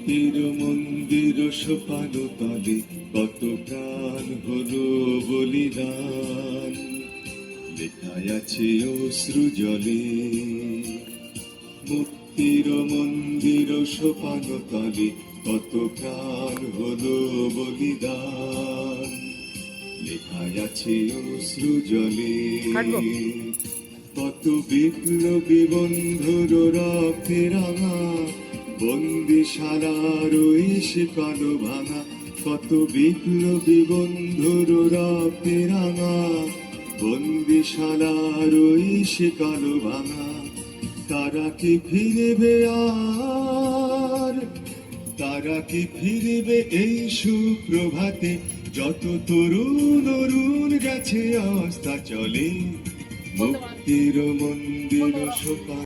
মুক্তির মন্দির সোপান তলে কত প্রাণ হলো বলিদান, লেখায় আছে অশ্রু জলে। মুক্তির মন্দির সোপান তলে কত প্রাণ হলো বলিদান, লেখায় আছে অশ্রু জলে। কত বিপ্লবী বন্ধুর রক্তে রাঙা বন্দিশালার ওই শিকল ভাঙা, কত বিপ্লবী বন্ধুর রক্তে রাঙা বন্দিশালার ওই শিকল ভাঙা। তারা কি ফিরবে আর, তারা কি ফিরবে এই সুপ্রভাতে, যত তরুণ অরুণ গেছে অস্তা চলে। মুক্তির মন্দির সোপান